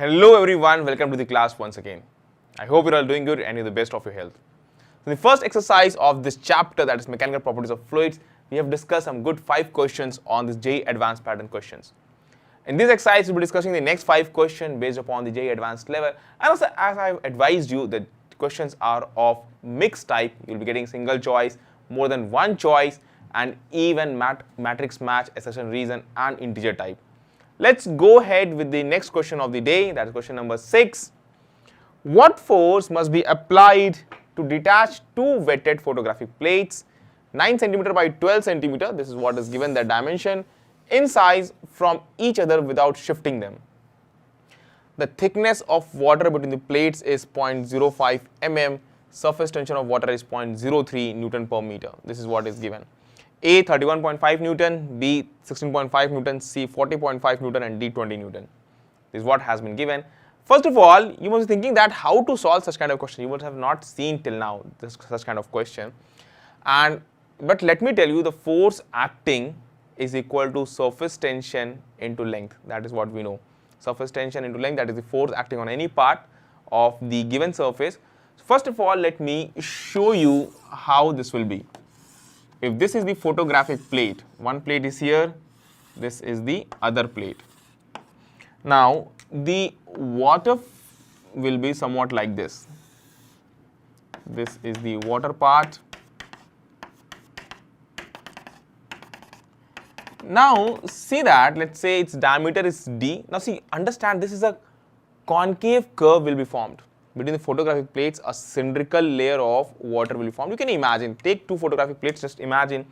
Hello everyone, welcome to the class once again. I hope you're all doing good and you're the best of your health. So the first exercise of this chapter, that is mechanical properties of fluids, we have discussed some good 5 questions on this JEE advanced pattern questions. In this exercise, we'll be discussing the next 5 questions based upon the JEE advancst level, and also as I've advised you, the questions are of mixed type. You'll be getting single choice, more than one choice, and even matrix match, assertion reason, and integer type. Let's go ahead with the next question of the day, that is question number 6. What force must be applied to detach two wetted photographic plates 9 cm by 12 cm, this is what is given the dimension, in size from each other without shifting them? The thickness of water between the plates is 0.05 mm, surface tension of water is 0.03 Newton per meter. This is what is given. A 31.5 Newton, B 16.5 Newton, C 40.5 Newton, and D 20 Newton. This is what has been given. First of all, you must be thinking that how to solve such kind of question. You must have not seen till now such kind of question. But let me tell you, the force acting is equal to surface tension into length. That is what we know. Surface tension into length, that is the force acting on any part of the given surface. So first of all, let me show you how this will be. If this is the photographic plate, one plate is here, this is the other plate. Now, the water will be somewhat like this. This is the water part. Now, see that, let's say its diameter is D. Now, see, understand, this is a concave curve will be formed. Between the photographic plates, a cylindrical layer of water will be formed. You can imagine, take two photographic plates, just imagine,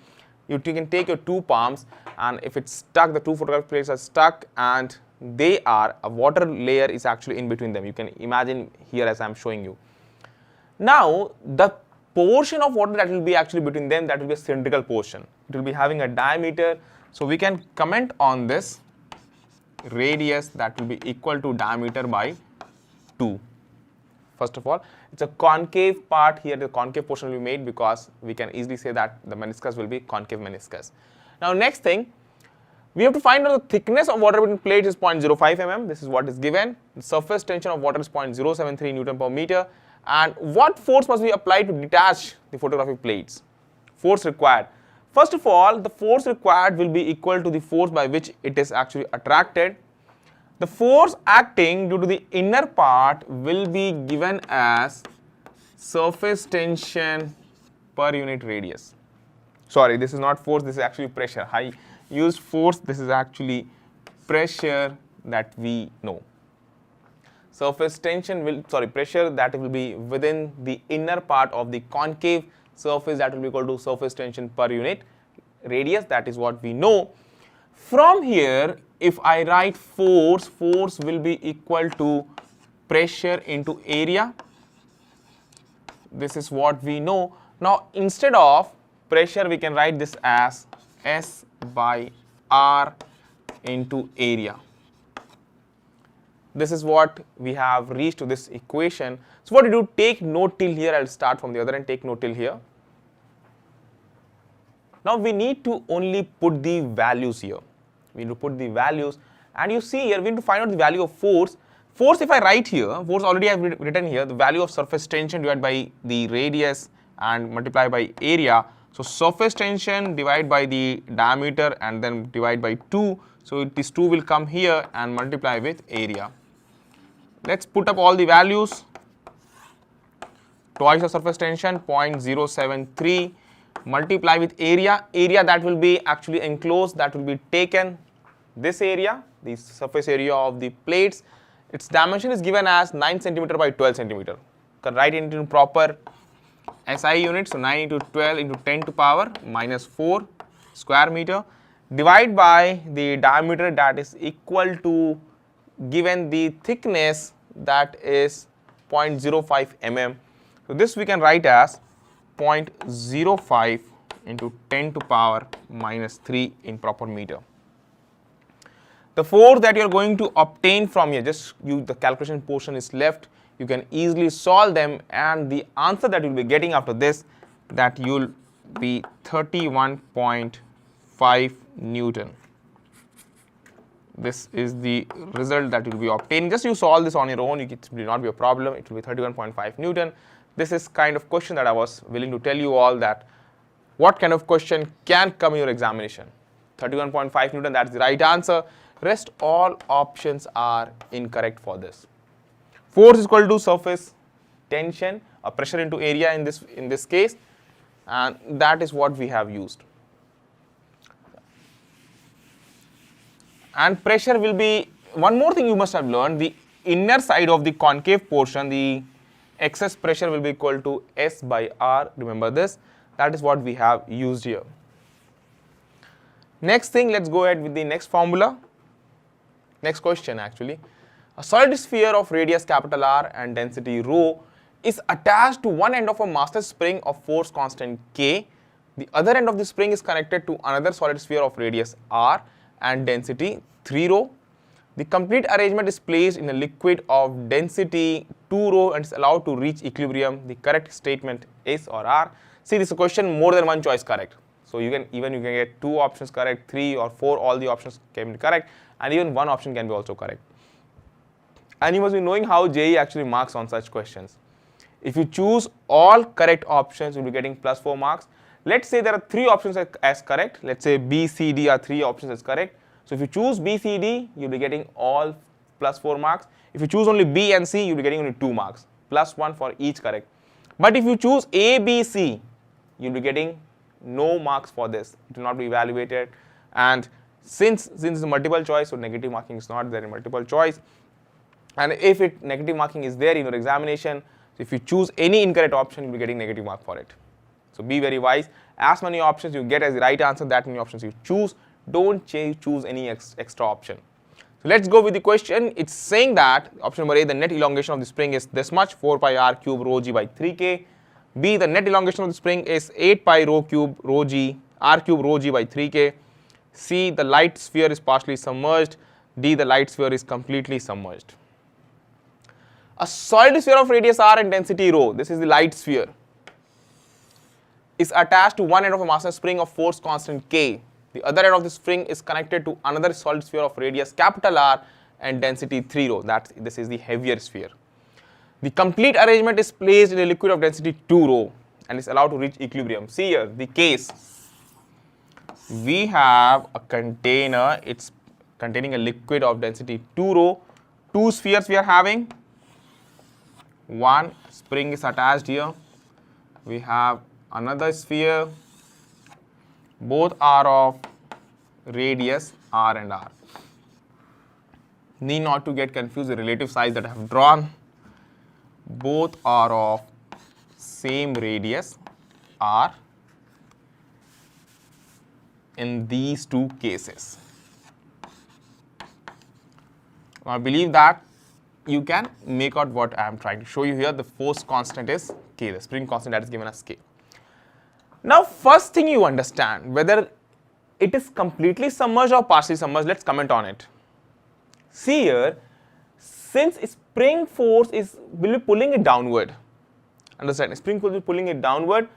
you can take your two palms, and if it's stuck, the two photographic plates are stuck, and a water layer is actually in between them. You can imagine here as I'm showing you. Now, the portion of water that will be actually between them, that will be a cylindrical portion. It will be having a diameter. So we can comment on this radius that will be equal to diameter by 2. First of all, it's a concave part here, the concave portion will be made because we can easily say that the meniscus will be concave meniscus. Now next thing, we have to find out the thickness of water between plates is 0.05 mm, this is what is given. The surface tension of water is 0.073 Newton per meter, and what force must be applied to detach the photographic plates? Force required. First of all, the force required will be equal to the force by which it is actually attracted. The force acting due to the inner part will be given as surface tension per unit radius. Sorry, this is not force, this is actually pressure. I used force, this is actually pressure that we know. Surface tension will, pressure that will be within the inner part of the concave surface, that will be equal to surface tension per unit radius, that is what we know. From here, if I write force, force will be equal to pressure into area. This is what we know. Now, instead of pressure, we can write this as S by R into area. This is what we have reached to this equation. So what do you do? Take note till here. I'll start from the other end, take note till here. Now we need to only put the values here. We need to put the values, and you see here we need to find out the value of force. Force, if I write here, force already I have written here, the value of surface tension divided by the radius and multiply by area. So surface tension divided by the diameter and then divide by 2. So this 2 will come here and multiply with area. Let's put up all the values. Twice of surface tension, 0.073. Multiply with area. Area that will be actually enclosed, that will be taken. This area, the surface area of the plates, its dimension is given as 9 cm by 12 cm. You can write it into proper SI units. So 9 into 12 into 10 to power minus 4 square meter. Divide by the diameter, that is equal to, given the thickness, that is 0.05 mm. So this we can write as 0.05 into 10 to power minus 3 in proper meter. The force that you are going to obtain from here, just the calculation portion is left, you can easily solve them, and the answer that you will be getting after this, that you will be 31.5 Newton. this is the result that you will be obtaining. Just you solve this on your own, it will not be a problem. It will be 31.5 Newton. This is kind of question that I was willing to tell you all that what kind of question can come in your examination. 31.5 Newton, that's the right answer. Rest all options are incorrect for this. Force is equal to surface tension, or pressure into area in this case, and that is what we have used. And pressure will be, one more thing you must have learned, the inner side of the concave portion, the excess pressure will be equal to S by R. Remember this. That is what we have used here. Next thing, let's go ahead with the next formula. Next question actually. A solid sphere of radius capital R and density rho is attached to one end of a master spring of force constant K. The other end of the spring is connected to another solid sphere of radius R and density 3 rho. The complete arrangement is placed in a liquid of density 2 rho and is allowed to reach equilibrium. The correct statement is or are. See, this is a question more than one choice correct. So you can get 2 options correct, 3 or 4, all the options can be correct, and even one option can be also correct. And you must be knowing how JEE actually marks on such questions. If you choose all correct options, you'll be getting +4 marks. Let's say there are 3 options as correct. Let's say B, C, D are 3 options as correct. So if you choose B, C, D, you'll be getting all +4 marks. If you choose only B and C, you'll be getting only 2 marks, +1 for each correct. But if you choose A, B, C, you'll be getting no marks for this. It will not be evaluated. And since it's multiple choice, so negative marking is not there in multiple choice. And if negative marking is there in your examination, so if you choose any incorrect option, you'll be getting negative mark for it. So be very wise. As many options you get as the right answer, that many options you choose. Don't choose any extra option. So let's go with the question. It's saying that option number A, the net elongation of the spring is this much, 4 pi r cube rho g by 3k. B, the net elongation of the spring is 8 pi rho cube rho g r cube rho g by 3k. C, the light sphere is partially submerged. D, the light sphere is completely submerged. A solid sphere of radius r and density rho, this is the light sphere, is attached to one end of a master spring of force constant K. The other end of the spring is connected to another solid sphere of radius capital R and density 3 rho. This is the heavier sphere. The complete arrangement is placed in a liquid of density 2 rho and is allowed to reach equilibrium. See here, the case. We have a container, it's containing a liquid of density 2 rho. 2 spheres we are having. One spring is attached here. We have another sphere. Both are of radius R and R. Need not to get confused, the relative size that I have drawn. Both are of same radius R in these 2 cases. I believe that you can make out what I am trying to show you here. The force constant is K, the spring constant that is given as K. Now, first thing you understand whether it is completely submerged or partially submerged. Let's comment on it. See here, since spring force will be pulling it downward. Understand? Spring force will be pulling it downward.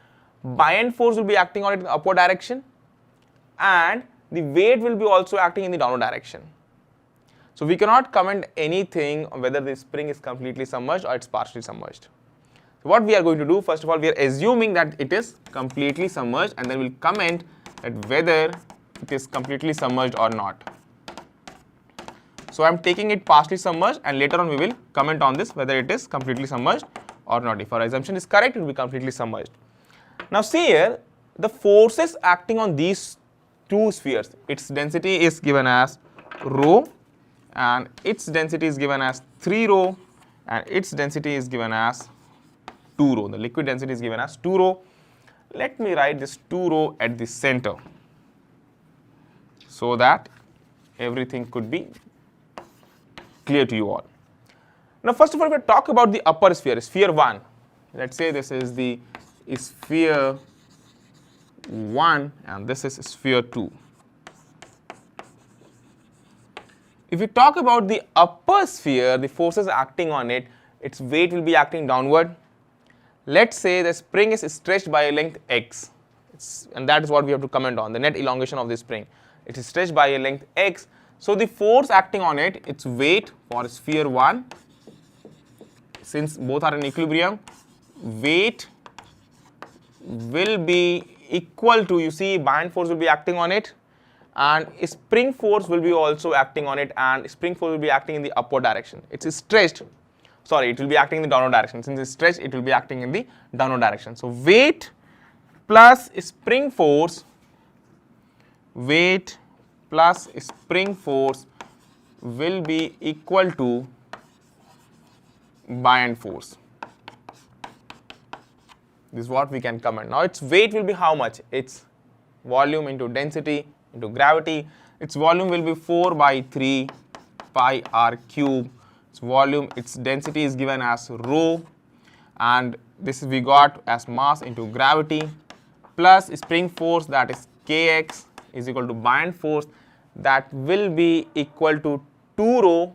Buoyant force will be acting on it in the upward direction, and the weight will be also acting in the downward direction. So we cannot comment anything on whether the spring is completely submerged or it's partially submerged. So what we are going to do, first of all, we are assuming that it is completely submerged, and then we'll comment that whether it is completely submerged or not. So I'm taking it partially submerged, and later on we will comment on this whether it is completely submerged or not. If our assumption is correct, it will be completely submerged. Now see here, the forces acting on these 2 spheres, its density is given as rho, and its density is given as 3 rho, and its density is given as 2 rho. The liquid density is given as 2 rho. Let me write this 2 rho at the center so that everything could be clear to you all. Now first of all, we talk about the upper sphere, sphere 1. Let's say this is the sphere 1 and this is sphere 2. If we talk about the upper sphere, the forces acting on it, its weight will be acting downward. Let's say the spring is stretched by a length x, and that is what we have to comment on, the net elongation of the spring. It is stretched by a length x, So the force acting on it, its weight for sphere 1, since both are in equilibrium, weight will be equal to, you see, buoyant force will be acting on it, and spring force will be also acting on it, and spring force will be acting in the upward direction. It's stretched, sorry, it will be acting in the downward direction. Since it's stretched, it will be acting in the downward direction. So weight plus spring force, weight plus spring force will be equal to buoyant force. This is what we can comment. Now its weight will be how much? Its volume into density into gravity. Its volume will be 4 by 3 pi r cube. Its volume, its density is given as rho, and this we got as mass into gravity, plus spring force, that is Kx, is equal to buoyant force, that will be equal to 2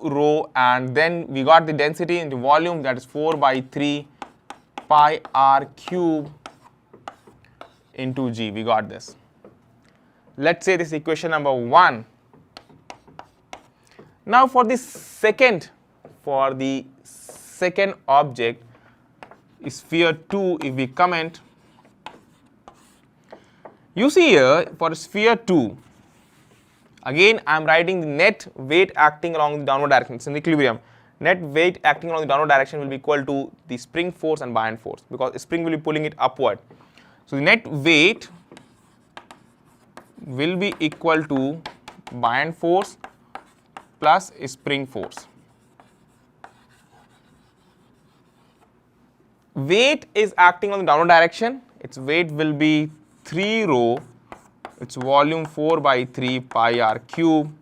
rho, and then we got the density into volume, that is 4 by 3 pi r cube into g. We got this. Let's say this is equation number 1. Now for the second object, sphere 2, if we comment, you see here for sphere 2, again I am writing the net weight acting along the downward direction. It's in equilibrium. Net weight acting along the downward direction will be equal to the spring force and buoyant force, because spring will be pulling it upward. So the net weight will be equal to buoyant force plus spring force. Weight is acting on the downward direction. Its weight will be 3 rho. Its volume 4 by 3 pi r cube.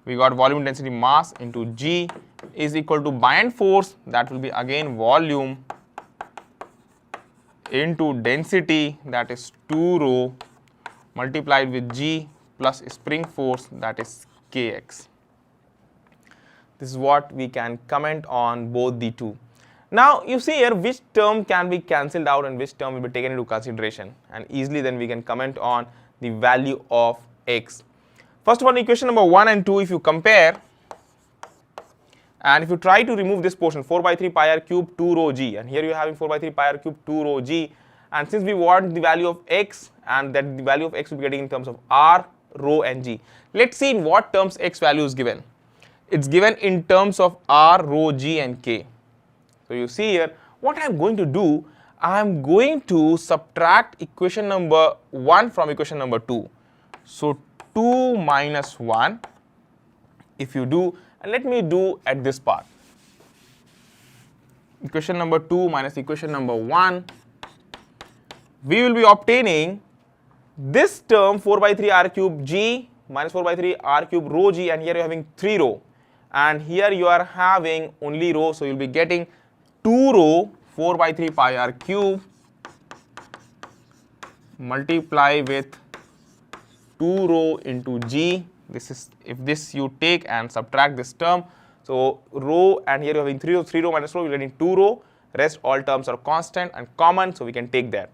We got volume density mass into g is equal to buoyant force, that will be again volume into density, that is 2 rho, multiplied with g plus spring force, that is Kx. This is what we can comment on both the two. Now you see here which term can be cancelled out and which term will be taken into consideration, and easily then we can comment on the value of x. First of all, equation number 1 and 2, if you compare, and if you try to remove this portion 4 by 3 pi r cube 2 rho g, and here you are having 4 by 3 pi r cube 2 rho g, and since we want the value of x, and that the value of x will be getting in terms of r, rho and g. Let's see in what terms x value is given. It's given in terms of r, rho, g and k. So you see here, what I am going to do, I am going to subtract equation number 1 from equation number 2. So 2 minus 1, if you do, and let me do at this part. Equation number 2 minus equation number 1, we will be obtaining this term 4 by 3 r cube g minus 4 by 3 r cube rho g, and here you are having 3 rho, and here you are having only rho, so you will be getting 2 rho 4 by 3 pi r cube multiply with 2 rho into g. This is, if this you take and subtract this term, so rho, and here you are having 3 rho minus rho, you are getting 2 rho, rest all terms are constant and common, so we can take that.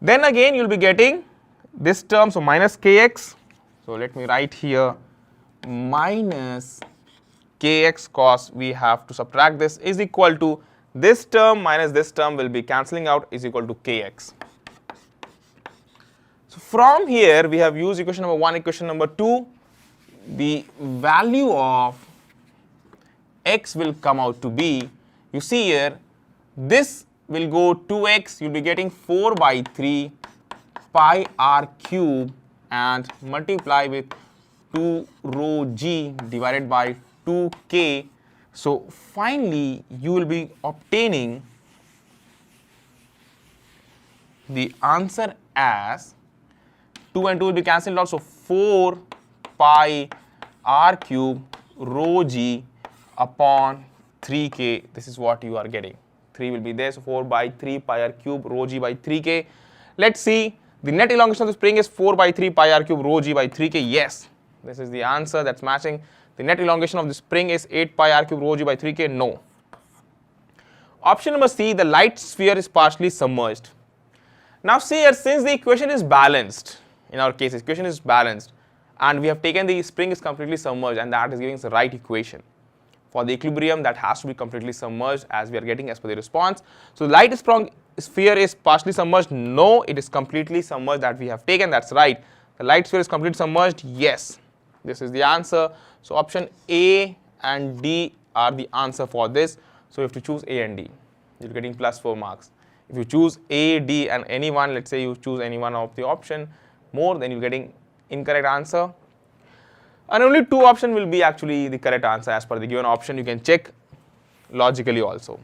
Then again you will be getting this term, so minus kx, so let me write here minus kx, cos we have to subtract this, is equal to this term minus this term will be cancelling out, is equal to kx. So from here we have used equation number 1, equation number 2, the value of x will come out to be, you see here, this will go 2x, you will be getting 4 by 3 pi r cube and multiply with 2 rho g divided by 2k. So finally you will be obtaining the answer as 2 and 2 will be cancelled out, so 4 pi r cube rho g upon 3k. This is what you are getting. 3 will be there, so 4 by 3 pi r cube rho g by 3k. Let's see, the net elongation of the spring is 4 by 3 pi r cube rho g by 3k. Yes, this is the answer, that's matching. The net elongation of the spring is 8 pi r cube rho g by 3k. No. Option number C, the light sphere is partially submerged. Now see here, since the equation is balanced In our case, equation is balanced, and we have taken the spring is completely submerged, and that is giving us the right equation. For the equilibrium, that has to be completely submerged as we are getting as per the response. So the light sprung sphere is partially submerged. No, it is completely submerged that we have taken. That's right. The light sphere is completely submerged. Yes, this is the answer. So option A and D are the answer for this. So you have to choose A and D. You're getting plus 4 marks. If you choose A, D and any one, let's say you choose any one of the option more, then you're getting incorrect answer. And only 2 options will be actually the correct answer as per the given option. You can check logically also.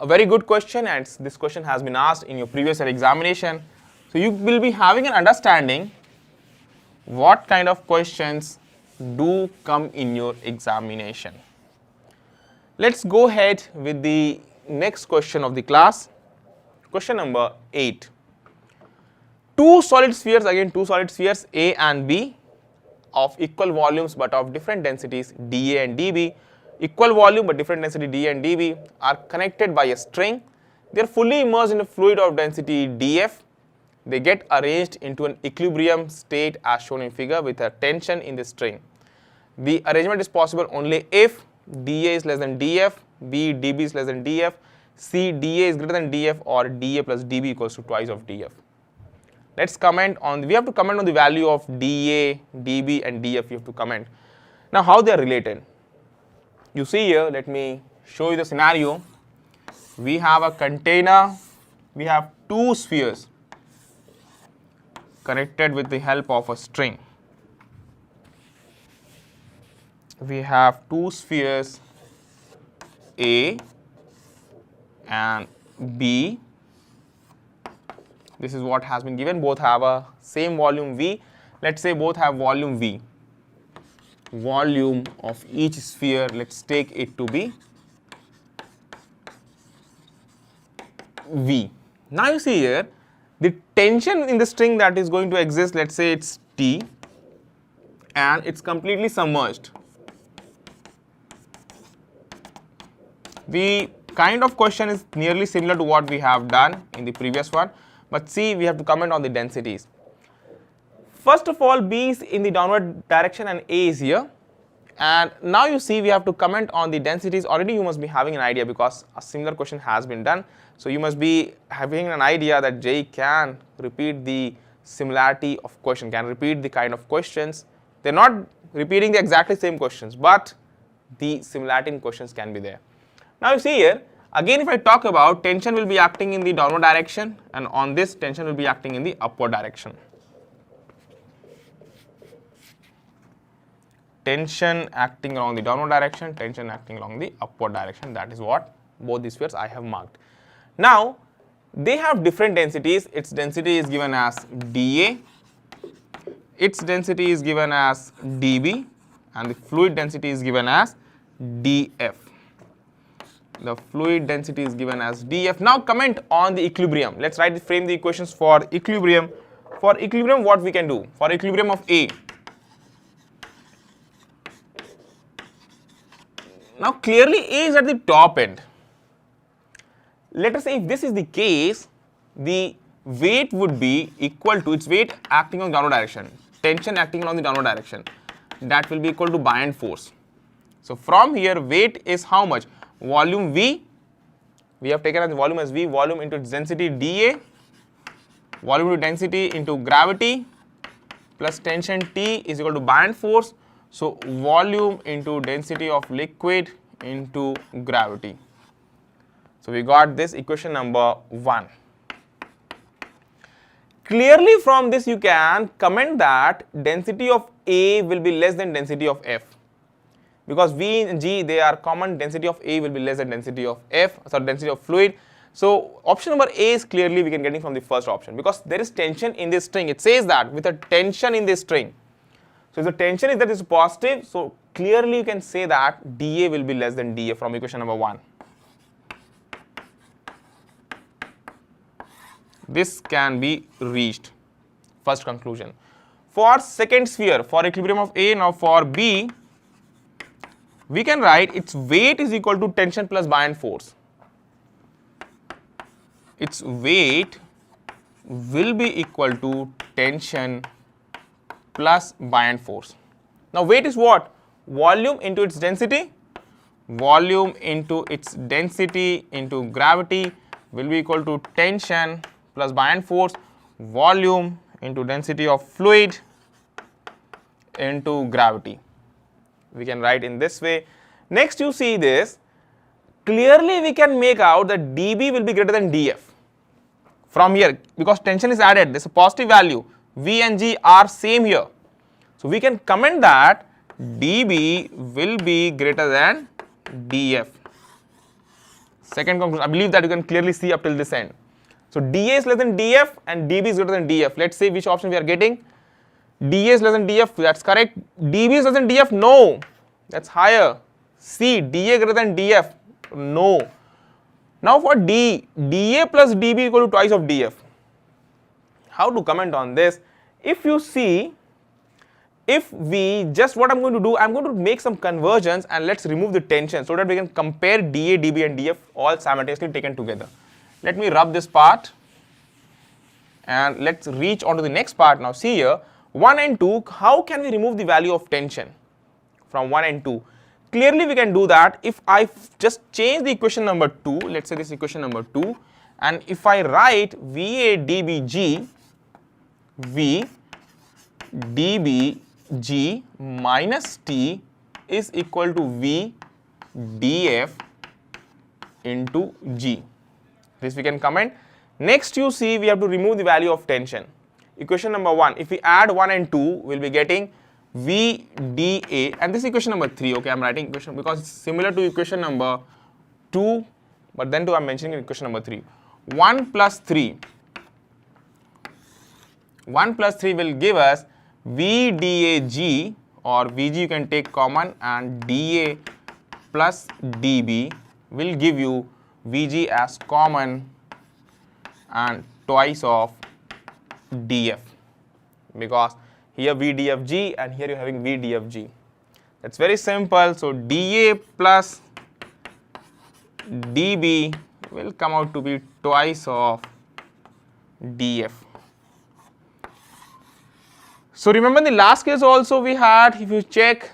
A very good question, and this question has been asked in your previous year examination. So you will be having an understanding what kind of questions do come in your examination. Let's go ahead with the next question of the class. Question number 8. Two solid spheres, again 2 solid spheres A and B, of equal volumes but of different densities dA and dB, equal volume but different density dA and dB, are connected by a string. They are fully immersed in a fluid of density dF. They get arranged into an equilibrium state as shown in figure with a tension in the string. The arrangement is possible only if dA is less than dF, B dB is less than dF, C dA is greater than dF, or dA plus dB equals to twice of dF. Let's comment on, we have to comment on the value of dA, dB and dF, you have to comment. Now how they are related? You see here, let me show you the scenario. We have a container, we have 2 spheres connected with the help of a string. We have 2 spheres A and B. This is what has been given. Both have a same volume V. Let's say both have volume V. Volume of each sphere, let's take it to be V. Now you see here, the tension in the string that is going to exist, let's say it's T, and it's completely submerged. The kind of question is nearly similar to what we have done in the previous one, but see, we have to comment on the densities. First of all, B is in the downward direction and A is here, and now you see we have to comment on the densities. Already you must be having an idea because a similar question has been done, so you must be having an idea that JEE can repeat the similarity of question, can repeat the kind of questions. They're not repeating the exactly same questions, but the similarity in questions can be there. Now you see here, again if I talk about tension will be acting in the downward direction, and on this tension will be acting in the upward direction. Tension acting along the downward direction, tension acting along the upward direction. That is what both these spheres I have marked. Now they have different densities. Its density is given as dA, its density is given as dB, and the fluid density is given as dF. The fluid density is given as dF. Now comment on the equilibrium. Let's frame the equations for equilibrium. For equilibrium, what we can do? For equilibrium of A. Now clearly A is at the top end. Let us say if this is the case, the weight would be equal to its weight acting on the downward direction, tension acting along the downward direction. That will be equal to buoyant force. So from here, weight is how much? Volume V, we have taken as volume as V, volume into its density dA, volume into density into gravity, plus tension T is equal to buoyant force. So volume into density of liquid into gravity. So we got this equation number 1. Clearly from this you can comment that density of A will be less than density of F. Because V and G, they are common, density of A will be less than density of F, sorry, density of fluid. So option number A is clearly we can get it from the first option, because there is tension in this string. It says that with a tension in this string. So if the tension is that is positive, so clearly you can say that dA will be less than dF from equation number 1. This can be reached, first conclusion. For second sphere, for equilibrium of A, now for B, we can write its weight is equal to tension plus buoyant force. Its weight will be equal to tension plus buoyant force. Now weight is what? Volume into its density. Volume into its density into gravity will be equal to tension plus buoyant force. Volume into density of fluid into gravity. We can write in this way. Next you see this. Clearly we can make out that dB will be greater than dF. From here, because tension is added, there is a positive value. V and G are same here. So we can comment that dB will be greater than dF. Second conclusion, I believe that you can clearly see up till this end. So dA is less than dF and dB is greater than dF. Let's say which option we are getting. dA is less than dF, that's correct. dB is less than dF, no, that's higher. C, dA greater than dF, no. Now for D, dA plus dB equal to twice of dF. How to comment on this? If you see, if we just what I'm going to do, I'm going to make some conversions and let's remove the tension so that we can compare dA, dB and dF all simultaneously taken together. Let me rub this part and let's reach on to the next part. Now see here, 1 and 2, how can we remove the value of tension from 1 and 2? Clearly we can do that if I just change the equation number 2, let's say this equation number 2, and if I write VA dBg, V dBg minus T is equal to V dF into G. This we can comment. Next you see we have to remove the value of tension. Equation number 1, if we add 1 and 2, we'll be getting V dA, and this is equation number 3. Okay, I'm writing equation because it's similar to equation number 2, but then too I'm mentioning equation number 3. 1 plus 3. 1 plus 3 will give us V dAg, or Vg you can take common, and dA plus dB will give you Vg as common and twice of dF, because here V dFg and here you're having V dFg. That's very simple. So dA plus dB will come out to be twice of dF. So remember in the last case also we had, if you check,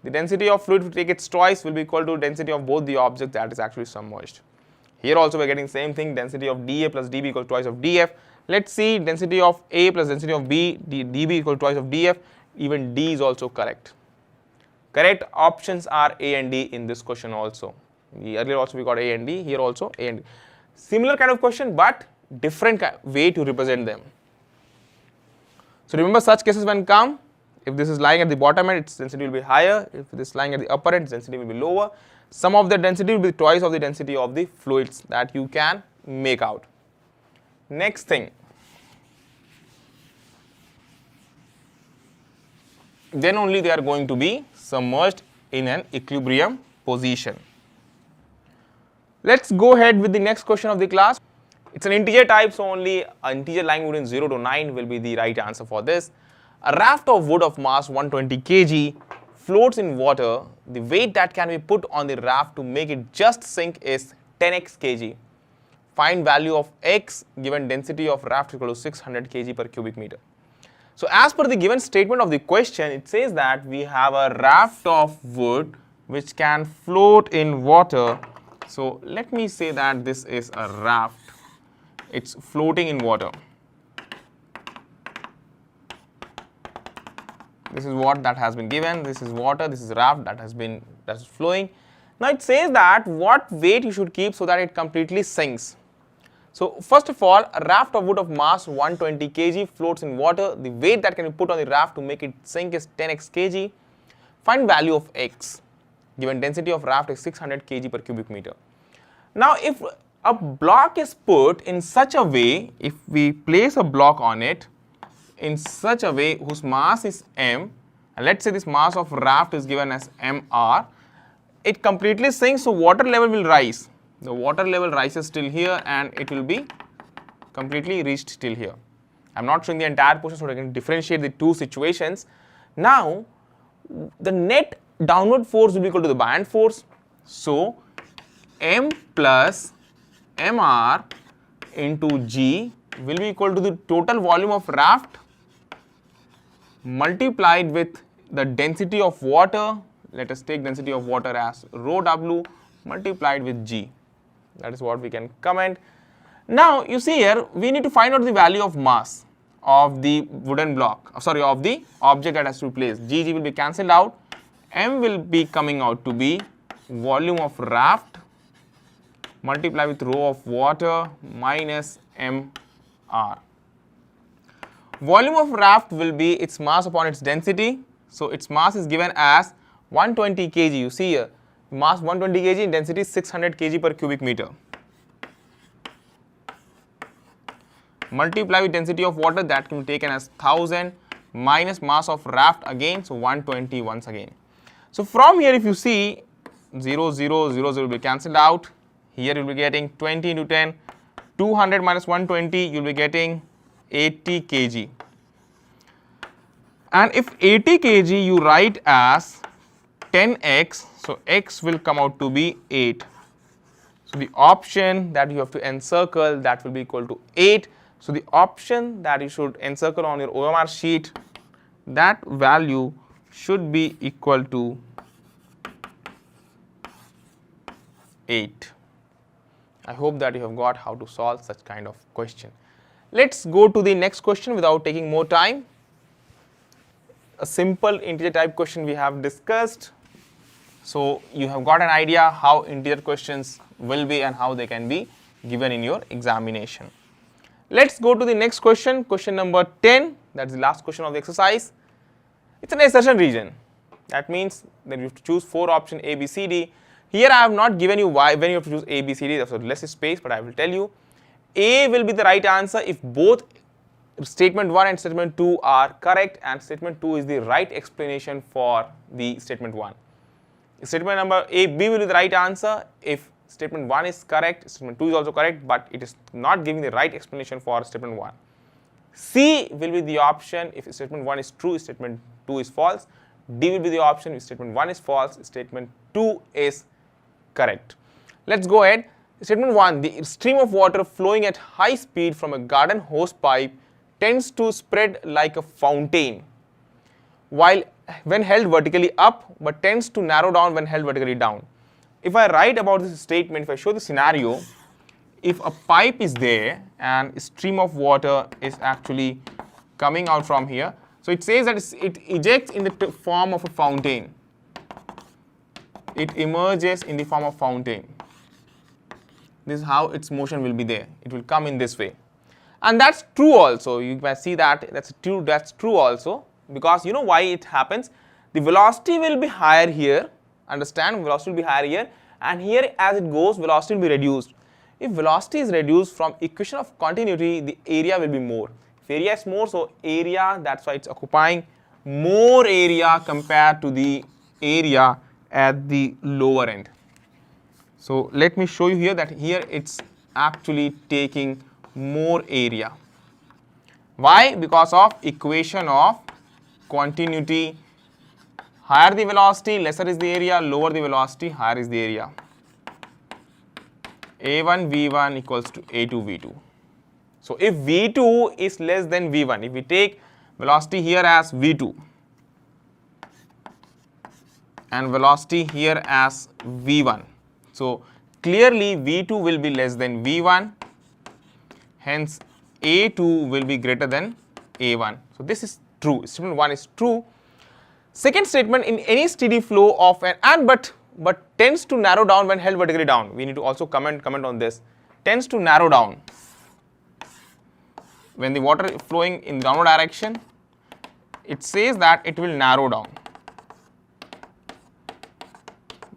the density of fluid, if you take its twice, will be equal to density of both the objects that is actually submerged. Here also we are getting same thing, density of dA plus dB equal to twice of dF. Let's see, density of A plus density of B, dB equal to twice of dF. Even D is also correct. Correct options are A and D in this question also. Earlier also we got A and D, here also A and D. Similar kind of question but different way to represent them. So remember such cases when come, if this is lying at the bottom end, its density will be higher. If this is lying at the upper end, its density will be lower. Sum of the density will be twice of the density of the fluids that you can make out. Next thing, then only they are going to be submerged in an equilibrium position. Let's go ahead with the next question of the class. It's an integer type, so only an integer lying between 0 to 9 will be the right answer for this. A raft of wood of mass 120 kg floats in water. The weight that can be put on the raft to make it just sink is 10x kg. Find value of x given density of raft equal to 600 kg per cubic meter. So as per the given statement of the question, it says that we have a raft of wood which can float in water. So let me say that this is a raft. It's floating in water. This is what that has been given. This is water. This is raft that is flowing. Now it says that what weight you should keep so that it completely sinks. So first of all, a raft of wood of mass 120 kg floats in water. The weight that can be put on the raft to make it sink is 10x kg. Find value of x given density of raft is 600 kg per cubic meter. Now if a block is put in such a way, if we place a block on it in such a way whose mass is m, and let's say this mass of raft is given as mr, it completely sinks, so water level will rise. The water level rises till here and it will be completely reached till here. I'm not showing the entire portion so I can differentiate the two situations. Now the net downward force will be equal to the buoyant force. So m plus mr into g will be equal to the total volume of raft multiplied with the density of water. Let us take density of water as rho W multiplied with G. That is what we can comment. Now you see here, we need to find out the value of mass of the wooden block, of the object that has to be placed. G will be cancelled out. M will be coming out to be volume of raft multiplied with rho of water minus mr. Volume of raft will be its mass upon its density. So its mass is given as 120 kg. You see here, mass 120 kg, density 600 kg per cubic meter. Multiply with density of water, that can be taken as 1000 minus mass of raft again, so 120 once again. So from here, if you see 0, 0, 0, 0 will be cancelled out. Here you will be getting 20 into 10, 200 minus 120, you will be getting 80 kg. And if 80 kg you write as 10x, so x will come out to be 8. So the option that you have to encircle, that will be equal to 8. So the option that you should encircle on your OMR sheet, that value should be equal to 8. I hope that you have got how to solve such kind of question. Let's go to the next question without taking more time. A simple integer type question we have discussed. So you have got an idea how integer questions will be and how they can be given in your examination. Let's go to the next question, question number 10. That's the last question of the exercise. It's an assertion region. That means that you have to choose 4 options A, B, C, D. Here I have not given you why when you have to choose A, B, C, D. So less space, but I will tell you. A will be the right answer if both statement 1 and statement 2 are correct, and statement 2 is the right explanation for the statement 1. Statement number A, B will be the right answer if statement 1 is correct, statement 2 is also correct, but it is not giving the right explanation for statement 1. C will be the option if statement 1 is true, statement 2 is false. D will be the option if statement 1 is false, statement 2 is correct. Let's go ahead. Statement 1, the stream of water flowing at high speed from a garden hose pipe tends to spread like a fountain while when held vertically up, but tends to narrow down when held vertically down. If I write about this statement, if I show the scenario, if a pipe is there and a stream of water is actually coming out from here, so it says that it ejects in the form of a fountain. It emerges in the form of fountain. This is how its motion will be there. It will come in this way. And that's true also. You can see that that's true also, because you know why it happens. The velocity will be higher here. Understand, velocity will be higher here, and here as it goes, velocity will be reduced. If velocity is reduced from equation of continuity, the area will be more. If area is more, so area, that's why it's occupying more area compared to the area at the lower end. So let me show you here that here it's actually taking more area. Why? Because of equation of continuity. Higher the velocity, lesser is the area, lower the velocity, higher is the area. A1 V1 equals to A2 V2. So if V2 is less than V1, if we take velocity here as V2 and velocity here as V1, so clearly V2 will be less than V1, hence A2 will be greater than A1. So this is true. Statement 1 is true. Second statement, in any steady flow of an but tends to narrow down when held vertically down. We need to also comment on this. Tends to narrow down when the water is flowing in the downward direction. It says that it will narrow down.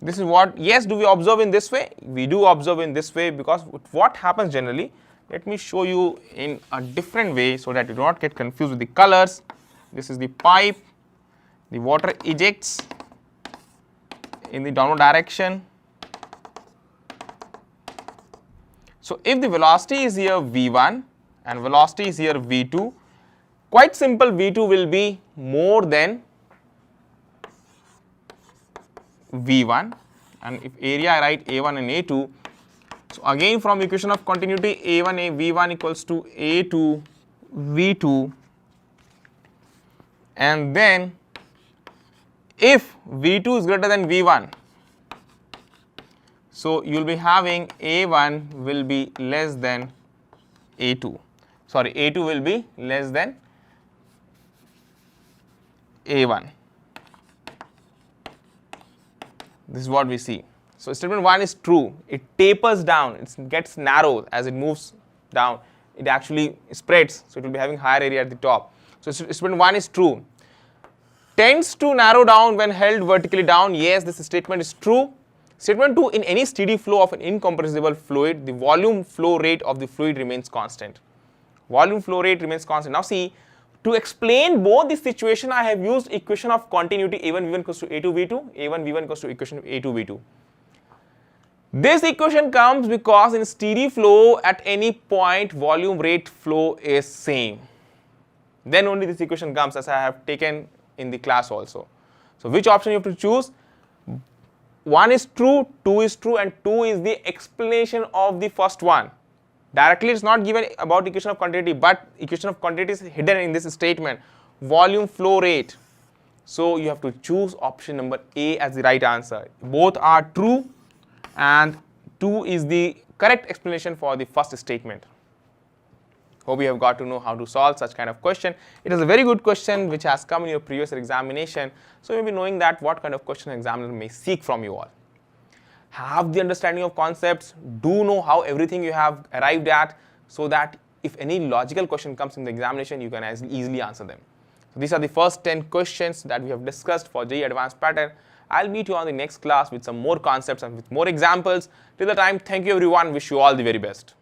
This is what, yes, do we observe in this way? We do observe in this way, because what happens generally, let me show you in a different way so that you do not get confused with the colors. This is the pipe, the water ejects in the downward direction. So if the velocity is here V1 and velocity is here V2, quite simple, V2 will be more than V1, and if area I write A1 and A2, So again from equation of continuity, A1 V1 equals to A2 V2, and then if V2 is greater than V1, so you will be having A1 will be less than A2. Sorry, A2 will be less than A1. This is what we see. So statement 1 is true. It tapers down. It gets narrow as it moves down. It actually spreads. So it will be having higher area at the top. So statement 1 is true. Tends to narrow down when held vertically down. Yes, this statement is true. Statement 2, in any steady flow of an incompressible fluid, the volume flow rate of the fluid remains constant. Volume flow rate remains constant. Now see, to explain both the situation, I have used equation of continuity A1 V1 equals to A2 V2, A1 V1 equals to equation of A2 V2. This equation comes because in steady flow at any point volume rate flow is same. Then only this equation comes, as I have taken in the class also. So which option you have to choose? 1 is true, 2 is true, and 2 is the explanation of the first one. Directly it's not given about equation of continuity, but equation of continuity is hidden in this statement, volume flow rate. So you have to choose option number A as the right answer. Both are true and 2 is the correct explanation for the first statement. Hope you have got to know how to solve such kind of question. It is a very good question which has come in your previous examination. So you will be knowing that what kind of question an examiner may seek from you all. Have the understanding of concepts, do know how everything you have arrived at, so that if any logical question comes in the examination, you can easily answer them. So these are the first 10 questions that we have discussed for JEE Advanced Pattern. I'll meet you on the next class with some more concepts and with more examples. Till the time, thank you everyone. Wish you all the very best.